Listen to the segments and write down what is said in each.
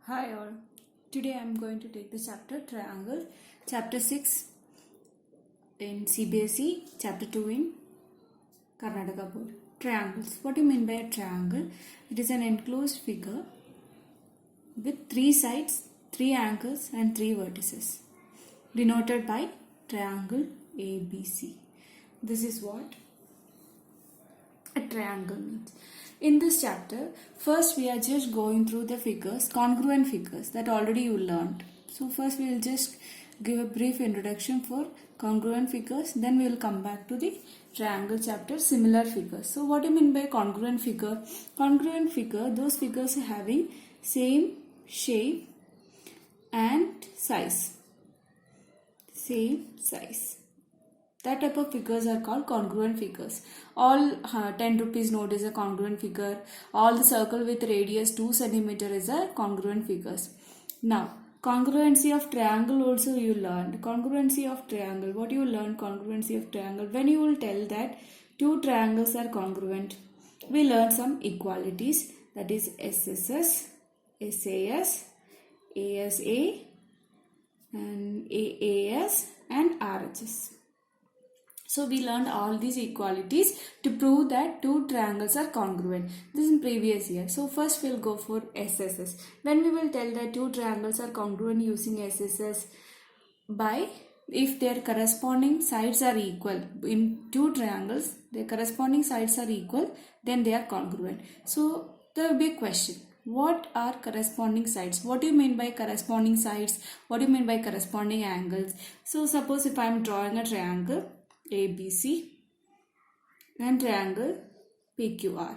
Hi all. Today I am going to take the chapter Triangle, chapter 6 in CBSE, chapter 2 in Karnataka Board. Triangles. What do you mean by a triangle? It is an enclosed figure with 3 sides, 3 angles and 3 vertices, denoted by triangle ABC. This is what a triangle means. In this chapter, first we are just going through the figures, congruent figures that already you learned. So first we will just give a brief introduction for congruent figures, then we will come back to the triangle chapter, similar figures. So what do you mean by congruent figure? Congruent figure, those figures having same shape and size. Same size. That type of figures are called congruent figures. All 10 rupees note is a congruent figure. All the circle with radius 2 cm is a congruent figures. Now, congruency of triangle also you learned. Congruency of triangle. What you learned congruency of triangle? When you will tell that two triangles are congruent, we learn some equalities. That is SSS, SAS, ASA, and AAS and RHS. So we learned all these equalities to prove that two triangles are congruent. This is in previous year. So first we'll go for SSS. When we will tell that two triangles are congruent using SSS by if their corresponding sides are equal. In two triangles, their corresponding sides are equal, then they are congruent. So there will be a question. What are corresponding sides? What do you mean by corresponding sides? What do you mean by corresponding angles? So suppose if I am drawing a triangle ABC and triangle PQR.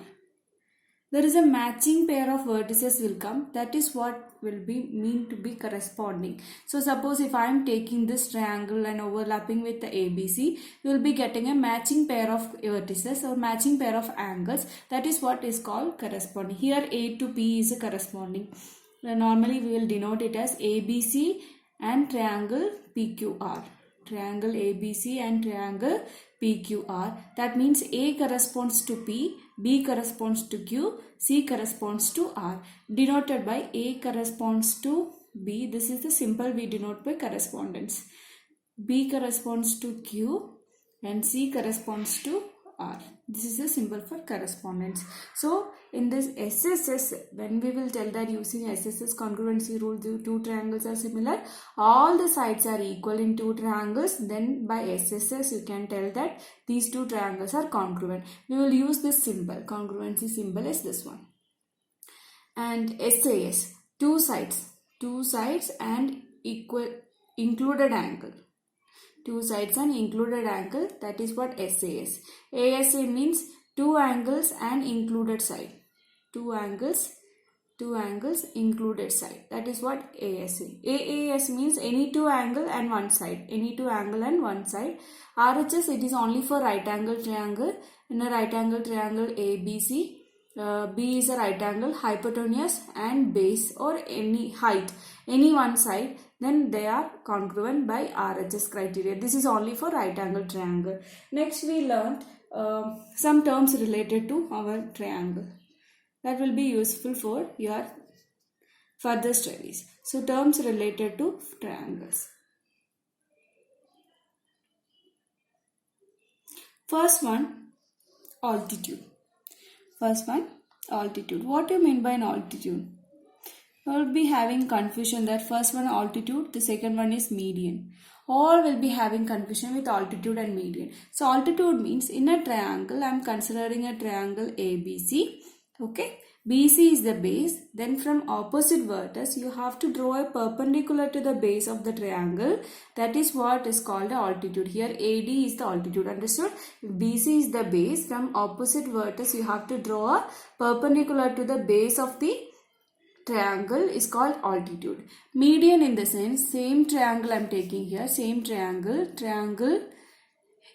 There is a matching pair of vertices will come. That is what will be mean to be corresponding. So suppose if I am taking this triangle and overlapping with the ABC, we will be getting a matching pair of vertices or matching pair of angles. That is what is called corresponding. Here A to P is a corresponding. Normally we will denote it as ABC and triangle PQR. Triangle ABC and triangle PQR. That means A corresponds to P, B corresponds to Q, C corresponds to R. Denoted by A corresponds to B. This is the symbol we denote by correspondence. B corresponds to Q and C corresponds to R. This is a symbol for correspondence. So in this SSS, when we will tell that using SSS congruency rule, the two triangles are similar, all the sides are equal in two triangles, then by SSS you can tell that these two triangles are congruent. We will use this symbol, congruency symbol is this one. And SAS, two sides and equal included angle. Two sides and included angle, that is what SAS. ASA means two angles and included side. Two angles, included side. That is what ASA. AAS means any two angle and one side. Any two angle and one side. RHS, it is only for right angle triangle. In a right angle triangle ABC, B is a right angle, hypotenuse and base or any height, any one side, then they are congruent by RHS criteria. This is only for right angle triangle. Next we learned some terms related to our triangle. That will be useful for your further studies. So terms related to triangles. First one, altitude. First one, altitude. What do you mean by an altitude? You will be having confusion that first one altitude, the second one is median. All will be having confusion with altitude and median. So altitude means in a triangle, I am considering a triangle ABC. Okay. BC is the base. Then from opposite vertex, you have to draw a perpendicular to the base of the triangle. That is what is called the altitude. Here AD is the altitude. Understood? If BC is the base, from opposite vertex, you have to draw a perpendicular to the base of the triangle is called altitude. Median in the sense, same triangle I am taking here. Same triangle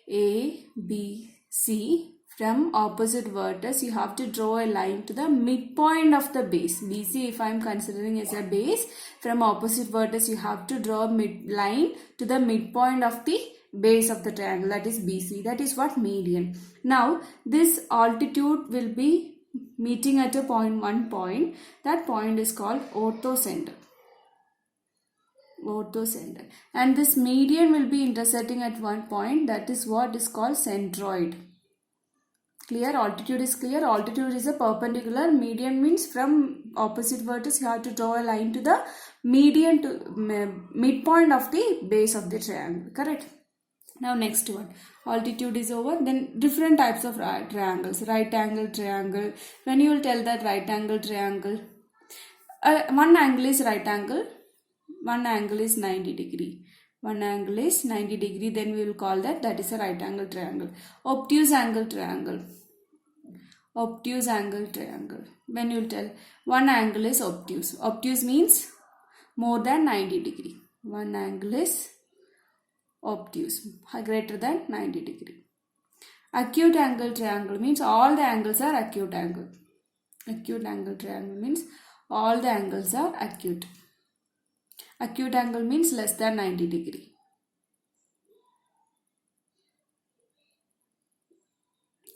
ABC. From opposite vertex, you have to draw a line to the midpoint of the base. BC, if I am considering as a base, from opposite vertex, you have to draw a line to the midpoint of the base of the triangle. That is BC. That is what median. Now, this altitude will be meeting at a point, one point, that point is called orthocenter. Orthocenter. And this median will be intersecting at one point, that is what is called centroid. Clear? Altitude is clear. Altitude is a perpendicular. Median means from opposite vertex you have to draw a line to the median to midpoint of the base of the triangle. Correct? Now next one. Altitude is over. Then different types of triangles. Right angle triangle. When you will tell that right angle triangle, one angle is right angle, one angle is 90 degree. One angle is 90 degree, then we will call that is a right angle triangle. Obtuse angle triangle. Obtuse angle triangle. When you will tell one angle is obtuse. Obtuse means more than 90 degree. One angle is obtuse, greater than 90 degree. Acute angle triangle means all the angles are acute angle. Acute angle triangle means all the angles are acute. Acute angle means less than 90 degree.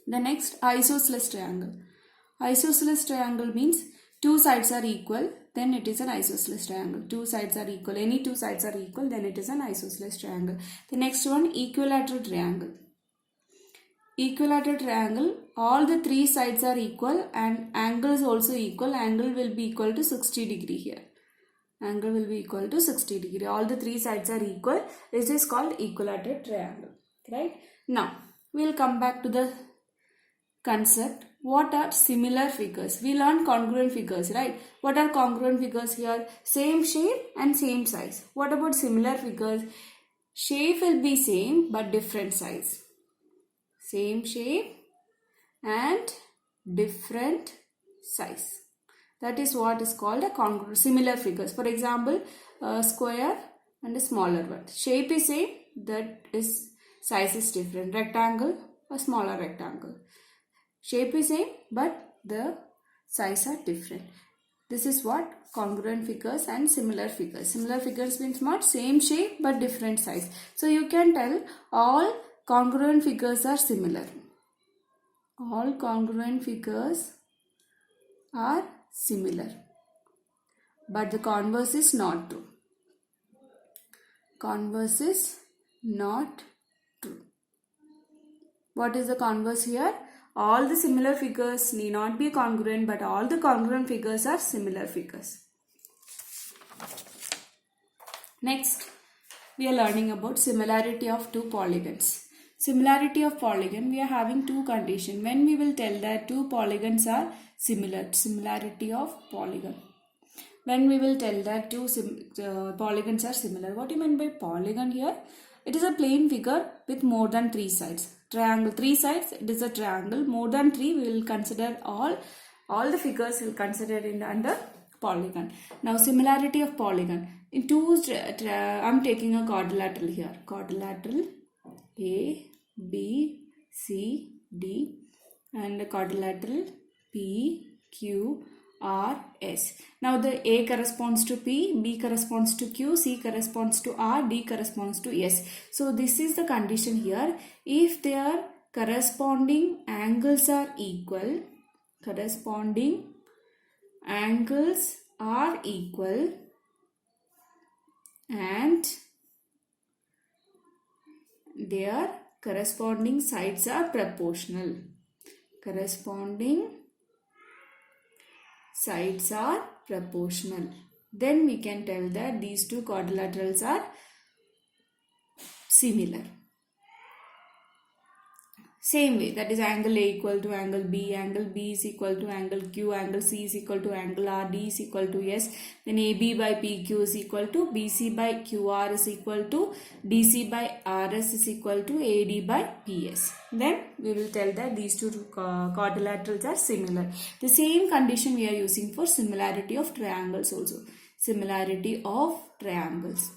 The next, isosceles triangle. Isosceles triangle means two sides are equal, then it is an isosceles triangle. Two sides are equal. Any two sides are equal, then it is an isosceles triangle. The next one, equilateral triangle. Equilateral triangle, all the three sides are equal and angle is also equal. Angle will be equal to 60 degree here. Angle will be equal to 60 degree. All the three sides are equal. This is called equilateral triangle. Right? Now, we will come back to the concept. What are similar figures? We learned congruent figures, right? What are congruent figures here? Same shape and same size. What about similar figures? Shape will be same but different size. Same shape and different size. That is what is called a congruent similar figures. For example, a square and a smaller one. Shape is same, that is size is different. Rectangle, a smaller rectangle. Shape is same but the size are different. This is what congruent figures and similar figures. Similar figures means what? Same shape but different size. So you can tell all congruent figures are similar. All congruent figures are similar. But the converse is not true. Converse is not true. What is the converse here? All the similar figures need not be congruent, but all the congruent figures are similar figures. Next, we are learning about similarity of two polygons. Similarity of polygon, we are having two conditions. When we will tell that two polygons are similar, similarity of polygon. When we will tell that two polygons are similar, what do you mean by polygon here? It is a plane figure with more than three sides. Triangle, three sides, it is a triangle. More than three, we will consider all the figures will consider in under polygon. Now, similarity of polygon. In two, I am taking a quadrilateral here. Quadrilateral A, B, C, D and quadrilateral P, Q, R, S. Now the A corresponds to P, B corresponds to Q, C corresponds to R, D corresponds to S. So this is the condition here. If their corresponding angles are equal, corresponding angles are equal and their corresponding sides are proportional. Corresponding sides are proportional. Then we can tell that these two quadrilaterals are similar. Same way, that is angle A equal to angle B is equal to angle Q, angle C is equal to angle R, D is equal to S. Then AB by PQ is equal to BC by QR is equal to DC by RS is equal to AD by PS. Then we will tell that these two quadrilaterals are similar. The same condition we are using for similarity of triangles also. Similarity of triangles.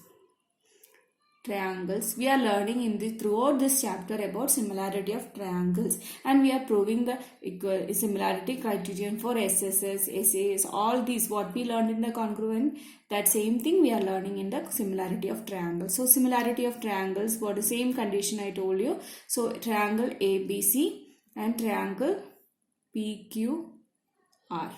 Triangles. We are learning in this throughout this chapter about similarity of triangles, and we are proving the equal similarity criterion for SSS, SAS, all these what we learned in the congruent, that same thing we are learning in the similarity of triangles. So similarity of triangles for the same condition I told you. So triangle ABC and triangle PQR. R.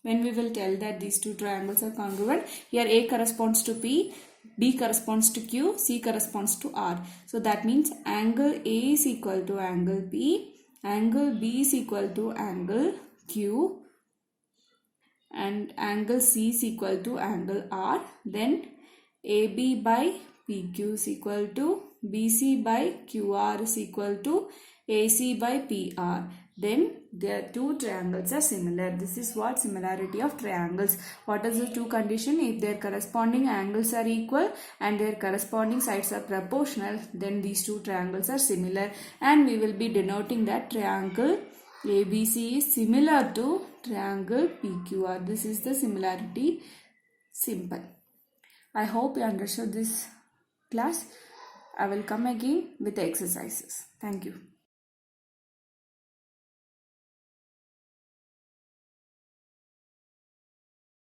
When we will tell that these two triangles are congruent, here A corresponds to P, B corresponds to Q, C corresponds to R. So that means angle A is equal to angle P, angle B is equal to angle Q, and angle C is equal to angle R. Then AB by PQ is equal to BC by QR is equal to AC by PR. Then their two triangles are similar. This is what similarity of triangles. What is the two condition? If their corresponding angles are equal and their corresponding sides are proportional, then these two triangles are similar, and we will be denoting that triangle ABC is similar to triangle PQR. This is the similarity symbol. I hope you understood this class. I will come again with the exercises. Thank you.